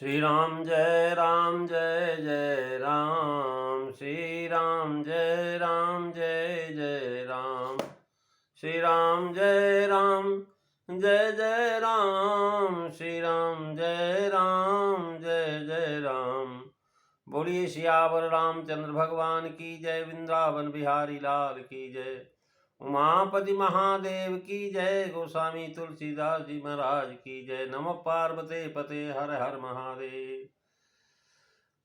श्री राम जय जय राम, श्री राम जय जय राम, श्री राम जय जय राम, श्री राम जय जय राम। बोलिए सियावर रामचंद्र भगवान की जय, वृंदावन बिहारी लाल की जय, उमापति महादेव की जय, गोस्वामी तुलसीदास जी महाराज की जय। नमः पार्वते पते हर हर महादेव।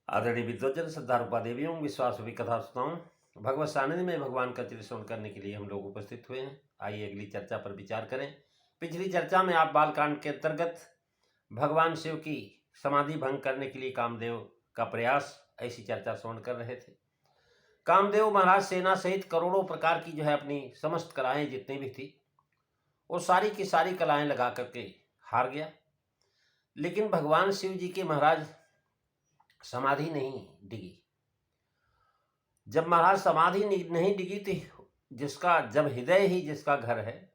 आदरणीय विद्वजन, श्रद्धारूपा देवियों, विश्वास कथा सुनाऊं भगवत सानिध्य में भगवान का चिरस्मरण करने के लिए हम लोग उपस्थित हुए हैं। आइए अगली चर्चा पर विचार करें। पिछली चर्चा में आप बालकांड के अंतर्गत भगवान शिव की समाधि भंग करने के लिए कामदेव का प्रयास, ऐसी चर्चा श्रवण कर रहे थे। कामदेव महाराज सेना सहित करोड़ों प्रकार की जो है अपनी समस्त कलाएं जितनी भी थी वो सारी की सारी कलाएं लगा करके हार गया। लेकिन भगवान शिव जी के महाराज समाधि नहीं डिगी। जब महाराज समाधि नहीं डिगी थी, जिसका जब हृदय ही जिसका घर है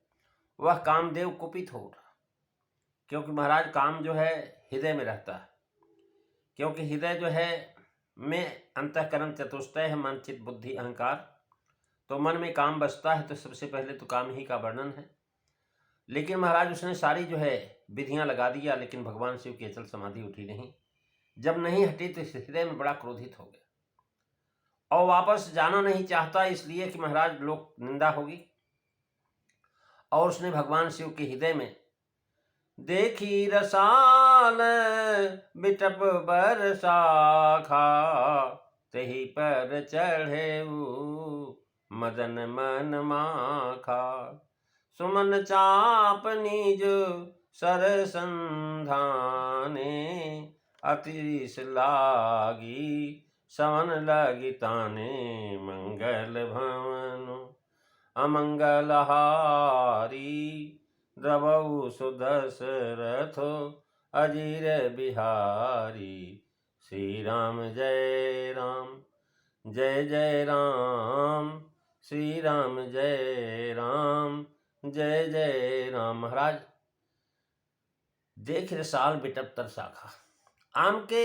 वह कामदेव कुपित हो उठा, क्योंकि महाराज काम जो है हृदय में रहता है। क्योंकि हृदय जो है में अंतःकरण चतुष्टय है, मन चित्त बुद्धि अहंकार। तो मन में काम बसता है तो सबसे पहले तो काम ही का वर्णन है। लेकिन महाराज उसने सारी जो है विधियां लगा दिया, लेकिन भगवान शिव की अचल समाधि उठी नहीं। जब नहीं हटी तो हृदय में बड़ा क्रोधित हो गया और वापस जाना नहीं चाहता, इसलिए कि महाराज लोक निंदा होगी। और उसने भगवान शिव के हृदय में देखी रसाल बिटप बरसाखा, तही पर चढ़े मदन मन माखा, सुमन चाप निज सर संधाने, अतिश लागी सवन लगी ताने, मंगल भवन अमंगल हारी, द्रवौ सुदशरथ अजीर बिहारी, श्री राम जय जय राम, श्री राम जय जय राम। महाराज देख रसाल बिटप तर शाखा, आम के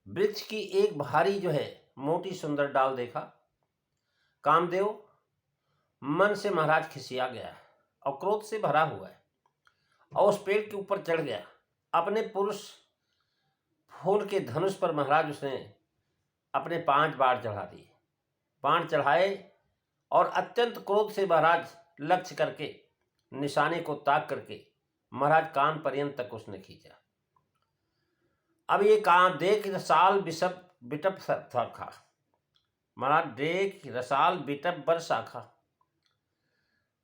वृक्ष की एक भारी जो है मोटी सुंदर डाल देखा। कामदेव मन से महाराज खिसिया गया है और क्रोध से भरा हुआ है और उस पेड़ के ऊपर चढ़ गया। अपने पुरुष फूल के धनुष पर महाराज उसने अपने 5 बाण चढ़ा दिए। बाण चढ़ाए और अत्यंत क्रोध से महाराज लक्ष्य करके निशाने को ताक करके महाराज कान पर्यंत तक उसने खींचा। अब ये कान देख रसाल बिटप शाखा, महाराज देख रसाल बिटप बर शाखा।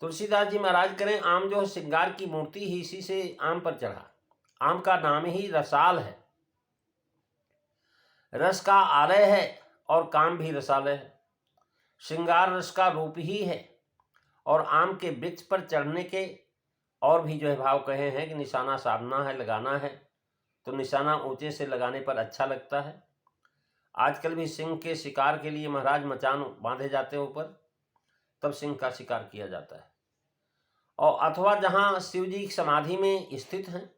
तुलसीदास जी महाराज करें, आम जो है श्रृंगार की मूर्ति ही इसी से आम पर चढ़ा। आम का नाम ही रसाल है, रस का आलय है और काम भी रसालय है। श्रृंगार रस का रूप ही है और आम के वृक्ष पर चढ़ने के और भी जो है भाव कहे हैं कि निशाना साधना है, लगाना है तो निशाना ऊंचे से लगाने पर अच्छा लगता है। आजकल भी सिंह के शिकार के लिए महाराज मचान बांधे जाते हैं ऊपर, तब सिंह का शिकार किया जाता है। और अथवा जहाँ शिव जी समाधि में स्थित हैं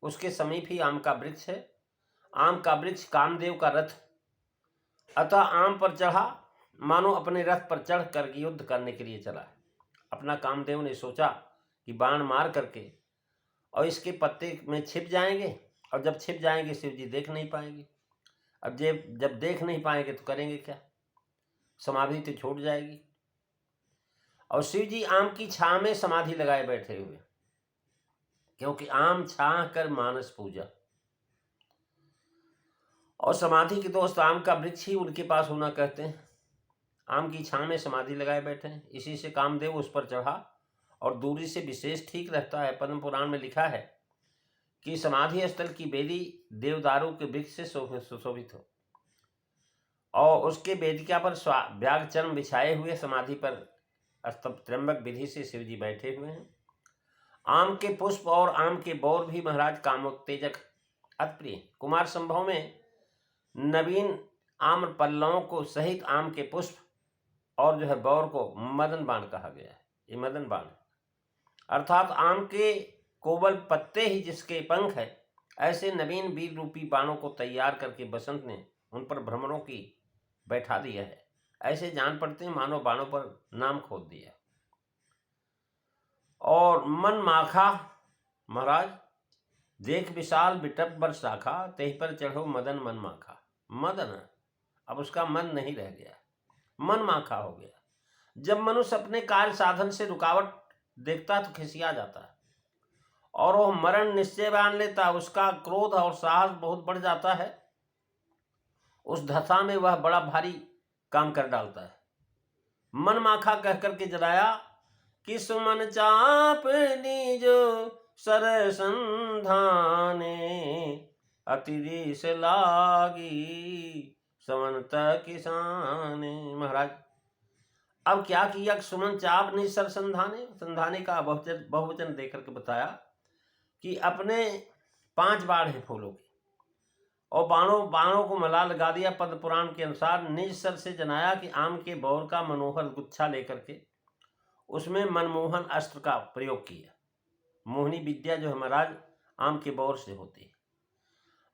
उसके समीप ही आम का वृक्ष है। आम का वृक्ष कामदेव का रथ, अतः आम पर चढ़ा मानो अपने रथ पर चढ़ कर युद्ध करने के लिए चला है। अपना कामदेव ने सोचा कि बाण मार करके और इसके पत्ते में छिप जाएंगे, और जब छिप जाएंगे शिव जी देख नहीं पाएंगे। अब जब देख नहीं पाएंगे तो करेंगे क्या, समाधि तो छूट जाएगी। और शिव जी आम की छां में समाधि लगाए बैठे हुए, क्योंकि आम छां कर मानस पूजा। और समाधि के दोस्त आम का वृक्ष ही उनके पास होना कहते हैं। आम की छां में समाधि लगाए बैठे हैं, इसी से कामदेव उस पर चढ़ा और दूरी से विशेष ठीक रहता है। पद्म पुराण में लिखा है कि समाधि स्थल की बेदी देवदारू के वृक्ष से सुशोभित हो और उसके वेदिका पर व्याघ्र चर्म बिछाए हुए समाधि पर त्र्यंबक विधि से शिव जी बैठे हुए हैं। आम के पुष्प और आम के बौर भी महाराज कामोत्तेजक अतिप्रिय। कुमार संभव में नवीन आम्र पल्लवों को सहित आम के पुष्प और जो है बौर को मदन बाण कहा गया है। ये मदन बाण अर्थात आम के कोमल पत्ते ही जिसके पंख है ऐसे नवीन वीर रूपी बाणों को तैयार करके बसंत ने उन पर भ्रमरों की बैठा दिया है। ऐसे जान पड़ते हैं मानो बाणों पर नाम खोद दिया। और मन माखा महाराज देख विशाल बिटप बर शाखा, तेह पर चढ़ो मदन मन माखा। मदन, अब उसका मन नहीं रह गया, मन माखा हो गया। जब मनुष्य अपने कार्य साधन से रुकावट देखता तो खिसिया जाता है और वह मरण निश्चय मान लेता, उसका क्रोध और साहस बहुत बढ़ जाता है। उस दशा में वह बड़ा भारी काम कर डालता है। मन माखा कह करके जलाया कि सुमन चाप जो सर संधाने, अतिरिस लागी समन्त किसाने। महाराज अब क्या किया, सुमन चाप ने सर संधाने, संधाने का बहुवचन देकर के बताया कि अपने 5 बाण हैं फूलों के और बाणों को मला लगा दिया। पद्म पुराण के अनुसार निज सर से जनाया कि आम के बौर का मनोहर गुच्छा लेकर के उसमें मनमोहन अस्त्र का प्रयोग किया। मोहनी विद्या जो है महाराज आम के बौर से होती है।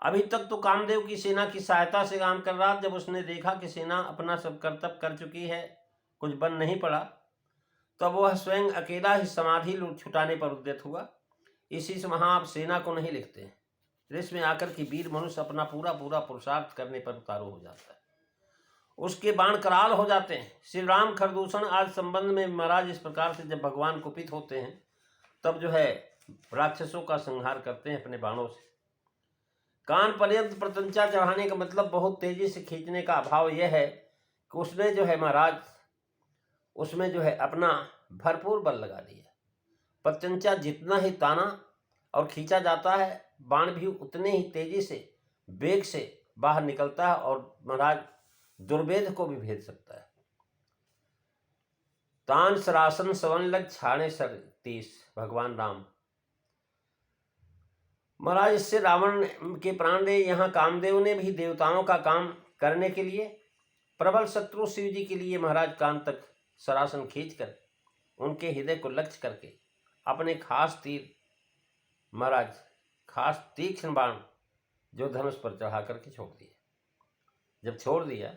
अभी तक तो कामदेव की सेना की सहायता से काम कर रहा। जब उसने देखा कि सेना अपना सब कर्तव्य कर चुकी है, कुछ बन नहीं पड़ा, तब वह स्वयं अकेला ही समाधि छुटाने पर उद्यत हुआ। इसी से वहां आप सेना को नहीं लिखते हैं, इसमें आकर के वीर मनुष्य अपना पूरा पुरुषार्थ करने पर उतारू हो जाता है। उसके बाण कराल हो जाते हैं। श्री राम खरदूषण आज संबंध में महाराज इस प्रकार से जब भगवान कुपित होते हैं तब जो है राक्षसों का संहार करते हैं अपने बाणों से। कान पर्यंत प्रतंचा चढ़ाने का मतलब बहुत तेजी से खींचने का अभाव यह है कि उसने जो है महाराज उसमें जो है अपना भरपूर बल लगा दिया। प्रत्यंचा जितना ही ताना और खींचा जाता है, बाण भी उतने ही तेजी से वेग से बाहर निकलता है और महाराज दुर्वेद को भी भेद सकता है। तान सरासन सवन लग छाणे सर 30, भगवान राम। महाराज इससे रावण के प्राण ने, यहाँ कामदेव ने भी देवताओं का काम करने के लिए प्रबल शत्रु शिव जी के लिए महाराज कान तक सरासन खींचकर उनके हृदय को लक्ष्य करके अपने खास तीर महाराज खास तीक्ष्ण बाण जो धनुष पर चढ़ा करके छोड़ दिया। जब छोड़ दिया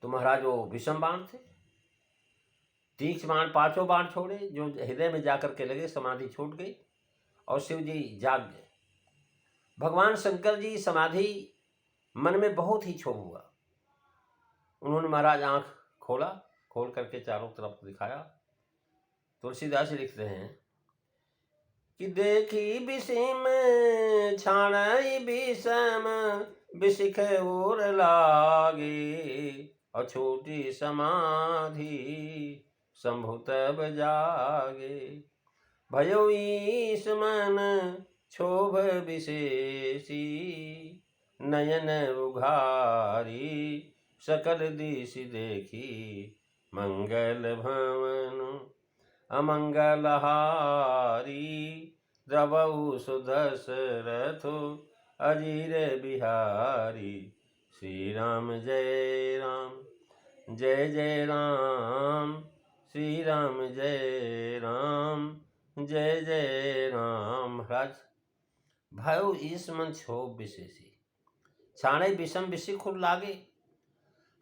तो महाराज वो विषम बाण थे, तीक्ष्ण बाण 5 बाण छोड़े जो हृदय में जाकर के लगे, समाधि छूट गई और शिव जी जाग गए। भगवान शंकर जी समाधि मन में बहुत ही क्षोभ हुआ। उन्होंने महाराज आंख खोल करके चारों तरफ दिखाया। तुलसीदास लिखते हैं कि देखी विषम छाणई विषम विशिख और लागे, और छोटी समाधि शंभु तब जागे। भयो ईश मन क्षोभ विशेषी, नयन उघारी सकल दिश देखी। मंगल भवन अमंगलहारी, द्रवऊ सुदशरथ अजीर बिहारी। श्री राम जय राम जय जय राम, श्री राम जय राम जय जय राम। महाराज भयो इस मन क्षोभ विशेषी, छाणे विषम विशिख लागे।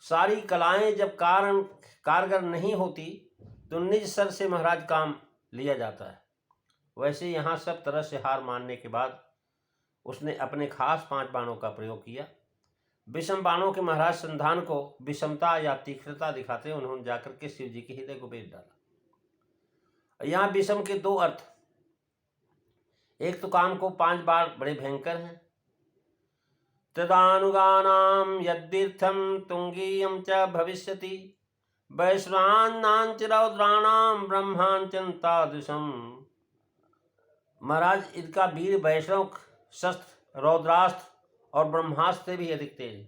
सारी कलाएं जब कारगर नहीं होती तो निज सर से महाराज काम लिया जाता है। वैसे यहाँ सब तरह से हार मानने के बाद उसने अपने खास 5 बाणों का प्रयोग किया। विषम बाणों के महाराज संधान को विषमता या तीक्ष्णता दिखाते उन्होंने जाकर के शिव जी के हृदय को बेच डाला। यहाँ विषम के 2 अर्थ, एक तो काम को 5 बाण बड़े भयंकर हैं। तदानुगानाम यद्दीर्थम तुंगीयम च भविष्यति, वैश्वानांच रौद्राणाम ब्रह्मांचंतादृशम। महाराज इनका वीर वैष्णव शस्त्र रौद्रास्त्र और ब्रह्मास्त्र से भी अधिक तेज।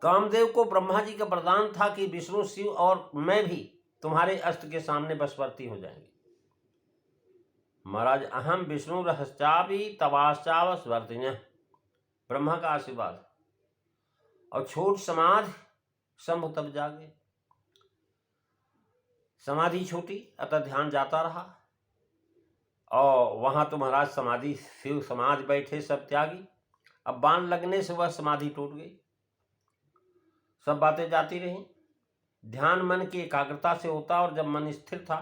कामदेव को ब्रह्मा जी का वरदान था कि विष्णु शिव और मैं भी तुम्हारे अस्त्र के सामने बशवर्ती हो जाएंगे। महाराज अहम विष्णु रहस्यापि तवाश्चावस्वर्तिन्यः, ब्रह्मा का आशीर्वाद। और छोट समाधि शंभु तब जागे। समाधि छोटी अतः ध्यान जाता रहा और वहाँ तो महाराज समाधि शिव समाज बैठे सब त्यागी। अब बाण लगने से वह समाधि टूट गई, सब बातें जाती रहीं। ध्यान मन की एकाग्रता से होता और जब मन स्थिर था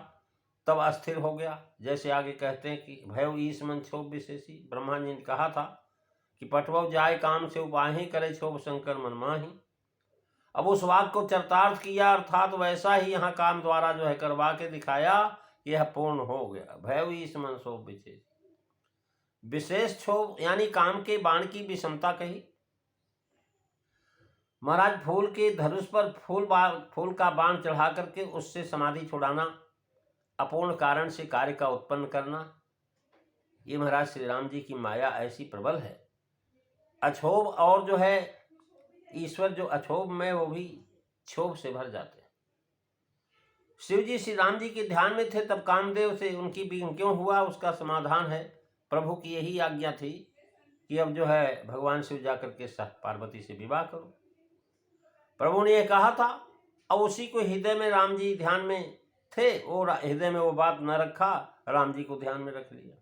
तब अस्थिर हो गया। जैसे आगे कहते हैं कि भय ईस मन क्षोभ विशेषी, ब्रह्मा जी ने कहा था कि पटवो जाय काम से उपाही करे क्षोभ शंकर मन माही। अब उस वाक्य को चरितार्थ किया, अर्थात वैसा ही यहाँ काम द्वारा जो है करवा के दिखाया, यह पूर्ण हो गया। भय ईस मन क्षोभ विशेष, विशेष क्षोभ यानी काम के बाण की विषमता कही। महाराज फूल के धनुष पर फूल का बाण चढ़ा करके उससे समाधि छुड़ाना, अपूर्ण कारण से कार्य का उत्पन्न करना, ये महाराज श्री राम जी की माया ऐसी प्रबल है। अक्षोभ और जो है ईश्वर जो अक्षोभ में, वो भी क्षोभ से भर जाते हैं। शिव जी श्री राम जी के ध्यान में थे, तब कामदेव से उनकी विघ्न क्यों हुआ, उसका समाधान है। प्रभु की यही आज्ञा थी कि अब जो है भगवान शिव जाकर के पार्वती से विवाह करो। प्रभु ने यह कहा था, और उसी को हृदय में राम जी ध्यान में थे, और हृदय में वो बात न रखा, राम जी को ध्यान में रख लिया।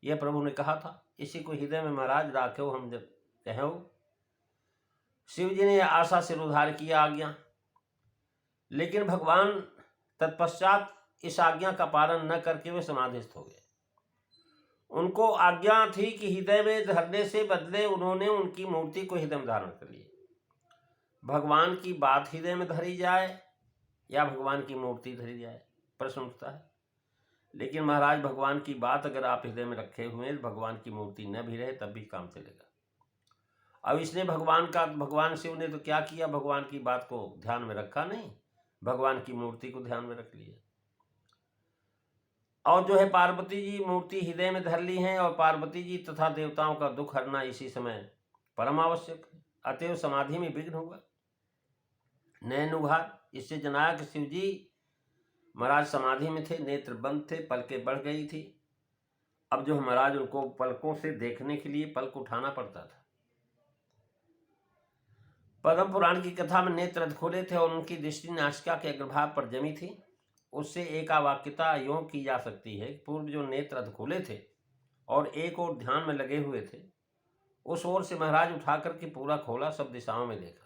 यह प्रभु ने कहा था, इसी को हृदय में महाराज राखे हम जब कहो। शिव जी ने आशा से उद्धार किया आज्ञा, लेकिन भगवान तत्पश्चात इस आज्ञा का पालन न करके वे समाधिस्थ हो गए। उनको आज्ञा थी कि हृदय में धरने से बदले उन्होंने उनकी मूर्ति को हृदय में धारण कर लिया। भगवान की बात हृदय में धरी जाए या भगवान की मूर्ति धरी जाए, प्रश्न उठता है। लेकिन महाराज भगवान की बात अगर आप हृदय में रखे हुए हैं, भगवान की मूर्ति न भी रहे तब भी काम चलेगा। अब इसने भगवान शिव ने तो क्या किया, भगवान की बात को ध्यान में रखा नहीं, भगवान की मूर्ति को ध्यान में रख लिया। और जो है पार्वती जी मूर्ति हृदय में धर ली हैं, और पार्वती जी तथा देवताओं का दुख हरना इसी समय परम आवश्यक है। अतएव समाधि में विघ्न हुआ, नयन उघार। इससे जनाया कि शिव जी महाराज समाधि में थे, नेत्र बंद थे, पलकें बढ़ गई थी। अब जो महाराज उनको पलकों से देखने के लिए पलक उठाना पड़ता था। पद्म पुराण की कथा में नेत्र खुले थे और उनकी दृष्टि नासिका के अग्रभाग पर जमी थी। उससे एक वाक्यता यों की जा सकती है, पूर्व जो नेत्र खुले थे और एक ओर ध्यान में लगे हुए थे, उस ओर से महाराज उठा करके पूरा खोला, सब दिशाओं में देखा।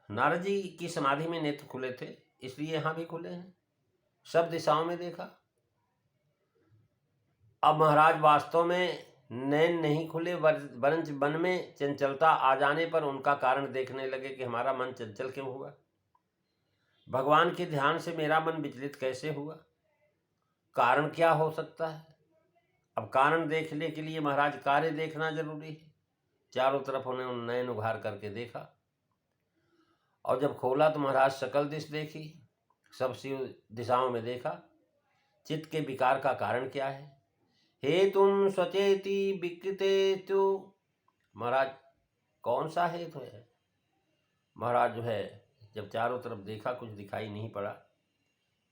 नारद जी की समाधि में नेत्र खुले थे, इसलिए यहां भी खुले हैं, सब दिशाओं में देखा। अब महाराज वास्तव में नैन नहीं खुले, वरंच मन में चंचलता आ जाने पर उनका कारण देखने लगे कि हमारा मन चंचल क्यों हुआ, भगवान के ध्यान से मेरा मन विचलित कैसे हुआ, कारण क्या हो सकता है। अब कारण देखने के लिए महाराज कार्य देखना जरूरी है। चारों तरफ उन्हें नयन उघार करके देखा, और जब खोला तो महाराज सकल दिश देखी, सब शिव दिशाओं में देखा। चित्त के विकार का कारण क्या है, हे तुम स्वचेति विकृते तो, महाराज कौन सा हेतु है। महाराज जो है जब चारों तरफ देखा, कुछ दिखाई नहीं पड़ा।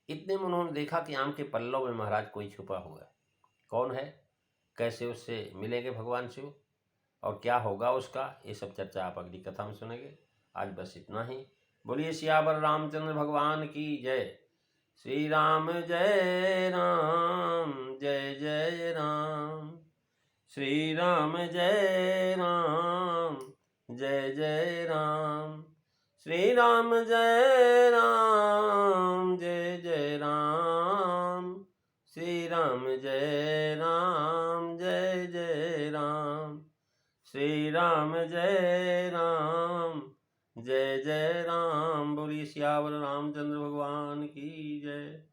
इतने में उन्होंने देखा कि आम के पल्लव में महाराज कोई छुपा हुआ है। कौन है, कैसे उससे मिलेंगे भगवान शिव, और क्या होगा उसका, ये सब चर्चा आप अगली कथा में सुनेंगे। आज बस इतना ही। बोलिए सियावर रामचंद्र भगवान की जय। श्री राम जय राम, जय जय राम। श्री राम जय राम, जय जय राम। श्री राम जय राम, जय जय राम। श्री राम जय राम, जय जय राम। श्री राम जय राम, जय जय राम। बोलिए सियावर रामचंद्र भगवान की जय।